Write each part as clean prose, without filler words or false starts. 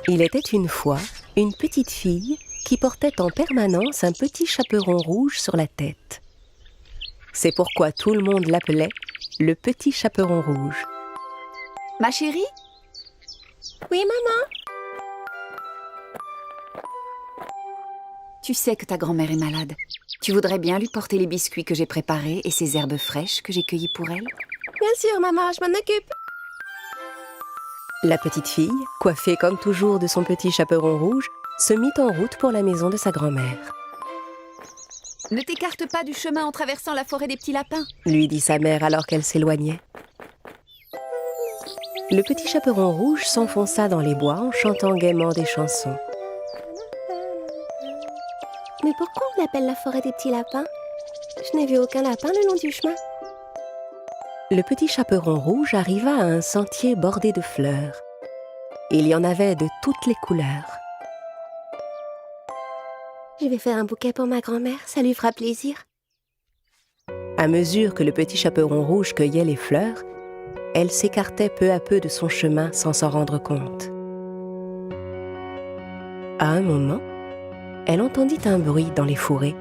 Il était une fois une petite fille qui portait en permanence un petit chaperon rouge sur la tête. C'est pourquoi tout le monde l'appelait le petit chaperon rouge. Ma chérie? Oui, maman? Tu sais que ta grand-mère est malade. Tu voudrais bien lui porter les biscuits que j'ai préparés et ces herbes fraîches que j'ai cueillies pour elle? Bien sûr, maman, je m'en occupe. La petite fille, coiffée comme toujours de son petit chaperon rouge, se mit en route pour la maison de sa grand-mère. « Ne t'écarte pas du chemin en traversant la forêt des petits lapins !» lui dit sa mère alors qu'elle s'éloignait. Le petit chaperon rouge s'enfonça dans les bois en chantant gaiement des chansons. Mais pourquoi on l'appelle la forêt des petits lapins? Je n'ai vu aucun lapin le long du chemin. Le petit chaperon rouge arriva à un sentier bordé de fleurs. Il y en avait de toutes les couleurs. Je vais faire un bouquet pour ma grand-mère, ça lui fera plaisir. À mesure que le petit chaperon rouge cueillait les fleurs, elle s'écartait peu à peu de son chemin sans s'en rendre compte. À un moment, elle entendit un bruit dans les fourrés.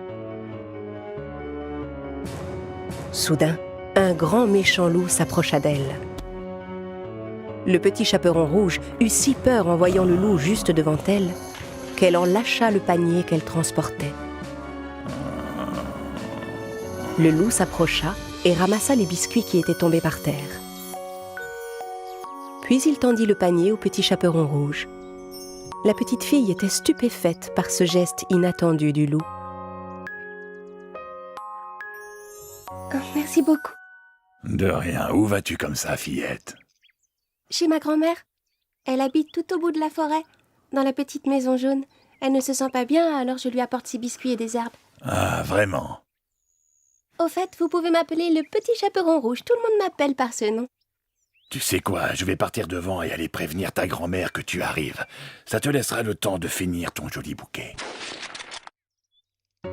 Soudain, un grand méchant loup s'approcha d'elle. Le petit chaperon rouge eut si peur en voyant le loup juste devant elle qu'elle en lâcha le panier qu'elle transportait. Le loup s'approcha et ramassa les biscuits qui étaient tombés par terre. Puis il tendit le panier au petit chaperon rouge. La petite fille était stupéfaite par ce geste inattendu du loup. Oh, merci beaucoup. De rien, où vas-tu comme ça, fillette? Chez ma grand-mère. Elle habite tout au bout de la forêt, dans la petite maison jaune. Elle ne se sent pas bien, alors je lui apporte ses biscuits et des herbes. Ah, vraiment? Au fait, vous pouvez m'appeler le petit chaperon rouge. Tout le monde m'appelle par ce nom. Tu sais quoi, je vais partir devant et aller prévenir ta grand-mère que tu arrives. Ça te laissera le temps de finir ton joli bouquet.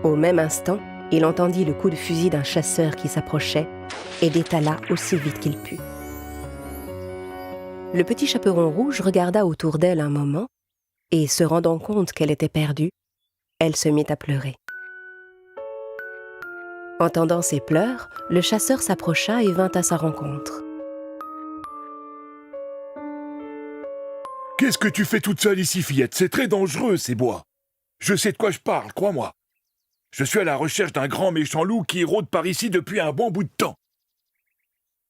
Au même instant, il entendit le coup de fusil d'un chasseur qui s'approchait et détala aussi vite qu'il put. Le petit chaperon rouge regarda autour d'elle un moment et, se rendant compte qu'elle était perdue, elle se mit à pleurer. Entendant ses pleurs, le chasseur s'approcha et vint à sa rencontre. « Qu'est-ce que tu fais toute seule ici, fillette? C'est très dangereux, ces bois. Je sais de quoi je parle, crois-moi. Je suis à la recherche d'un grand méchant loup qui rôde par ici depuis un bon bout de temps. »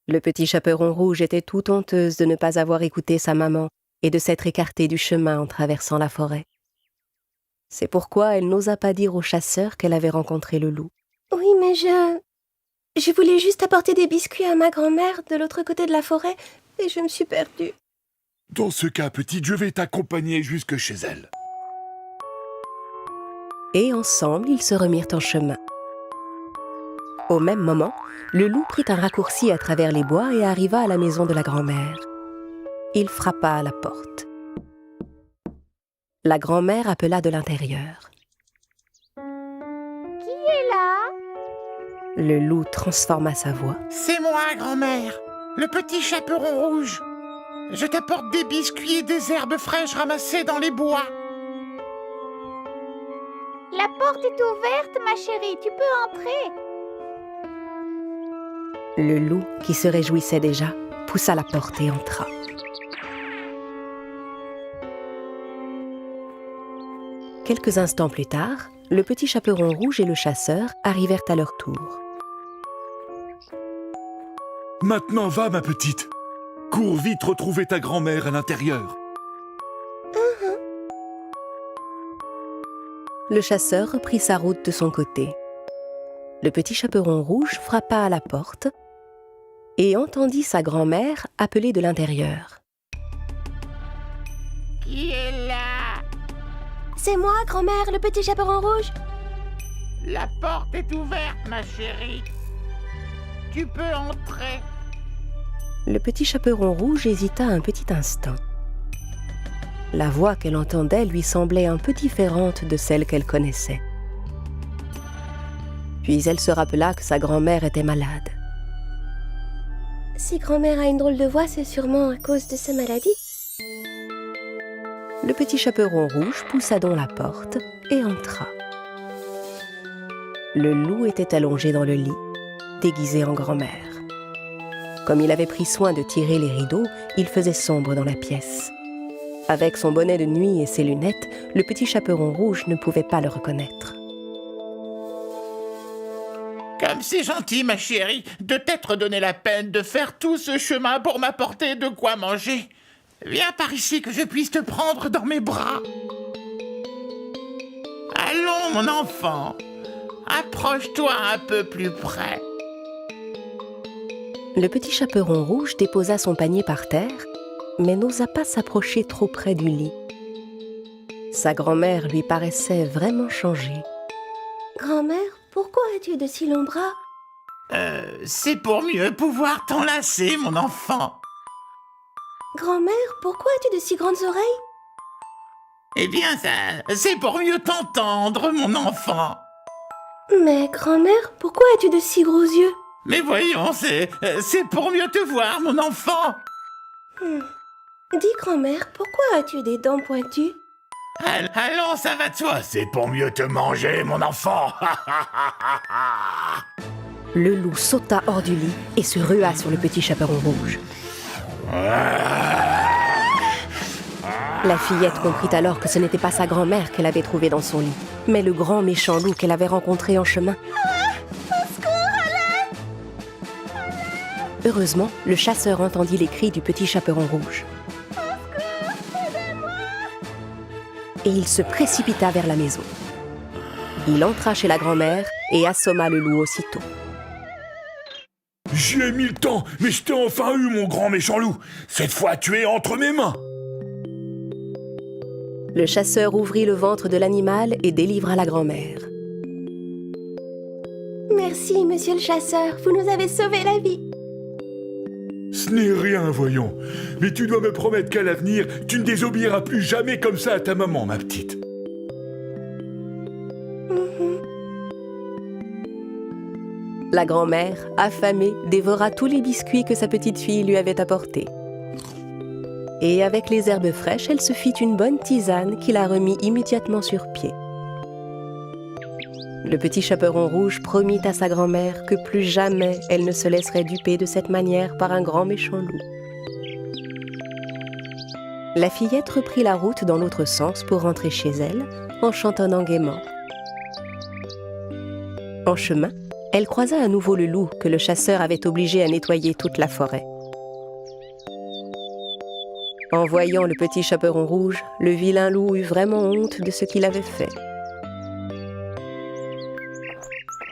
Le petit chaperon rouge était tout honteuse de ne pas avoir écouté sa maman et de s'être écartée du chemin en traversant la forêt. C'est pourquoi elle n'osa pas dire au chasseur qu'elle avait rencontré le loup. Oui, mais je voulais juste apporter des biscuits à ma grand-mère de l'autre côté de la forêt et je me suis perdue. Dans ce cas, petite, je vais t'accompagner jusque chez elle. Et ensemble, ils se remirent en chemin. Au même moment, le loup prit un raccourci à travers les bois et arriva à la maison de la grand-mère. Il frappa à la porte. La grand-mère appela de l'intérieur. Qui est là? Le loup transforma sa voix. C'est moi, grand-mère, le petit chaperon rouge. Je t'apporte des biscuits et des herbes fraîches ramassées dans les bois. La porte est ouverte, ma chérie, tu peux entrer. Le loup, qui se réjouissait déjà, poussa la porte et entra. Quelques instants plus tard, le petit chaperon rouge et le chasseur arrivèrent à leur tour. « Maintenant va, ma petite. Cours vite retrouver ta grand-mère à l'intérieur. » Le chasseur reprit sa route de son côté. Le petit chaperon rouge frappa à la porte et entendit sa grand-mère appeler de l'intérieur. Qui est là? C'est moi, grand-mère, le petit chaperon rouge. La porte est ouverte, ma chérie. Tu peux entrer. Le petit chaperon rouge hésita un petit instant. La voix qu'elle entendait lui semblait un peu différente de celle qu'elle connaissait. Puis elle se rappela que sa grand-mère était malade. Si grand-mère a une drôle de voix, c'est sûrement à cause de sa maladie. Le Le petit chaperon rouge poussa donc la porte et entra. Le loup était allongé dans le lit, déguisé en grand-mère. Comme il avait pris soin de tirer les rideaux, il faisait sombre dans la pièce. Avec son bonnet de nuit et ses lunettes, le petit chaperon rouge ne pouvait pas le reconnaître. Comme c'est gentil, ma chérie, de t'être donné la peine de faire tout ce chemin pour m'apporter de quoi manger. Viens par ici que je puisse te prendre dans mes bras. Allons, mon enfant, approche-toi un peu plus près. Le petit chaperon rouge déposa son panier par terre, mais n'osa pas s'approcher trop près du lit. Sa grand-mère lui paraissait vraiment changée. Grand-mère, pourquoi as-tu de si longs bras? C'est pour mieux pouvoir t'enlacer, mon enfant. Grand-mère, pourquoi as-tu de si grandes oreilles? Eh bien, c'est pour mieux t'entendre, mon enfant. Mais grand-mère, pourquoi as-tu de si gros yeux? Mais voyons, c'est pour mieux te voir, mon enfant. Dis grand-mère, pourquoi as-tu des dents pointues? Allons, ça va de soi, c'est pour mieux te manger, mon enfant. Le loup sauta hors du lit et se rua sur le petit chaperon rouge. La fillette comprit alors que ce n'était pas sa grand-mère qu'elle avait trouvée dans son lit, mais le grand méchant loup qu'elle avait rencontré en chemin. Heureusement, le chasseur entendit les cris du petit chaperon rouge. Et il se précipita vers la maison. Il entra chez la grand-mère et assomma le loup aussitôt. J'y ai mis le temps, mais je t'ai enfin eu, mon grand méchant loup. Cette fois, tu es entre mes mains. Le chasseur ouvrit le ventre de l'animal et délivra la grand-mère. Merci, monsieur le chasseur, vous nous avez sauvé la vie. Ce n'est rien, voyons. Mais tu dois me promettre qu'à l'avenir, tu ne désobéiras plus jamais comme ça à ta maman, ma petite. La grand-mère, affamée, dévora tous les biscuits que sa petite fille lui avait apportés. Et avec les herbes fraîches, elle se fit une bonne tisane qui la remit immédiatement sur pied. Le petit chaperon rouge promit à sa grand-mère que plus jamais elle ne se laisserait duper de cette manière par un grand méchant loup. La fillette reprit la route dans l'autre sens pour rentrer chez elle, en chantonnant gaiement. En chemin, elle croisa à nouveau le loup que le chasseur avait obligé à nettoyer toute la forêt. En voyant le petit chaperon rouge, le vilain loup eut vraiment honte de ce qu'il avait fait.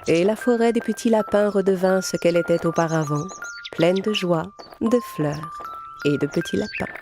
Et la forêt des petits lapins redevint ce qu'elle était auparavant, pleine de joie, de fleurs et de petits lapins.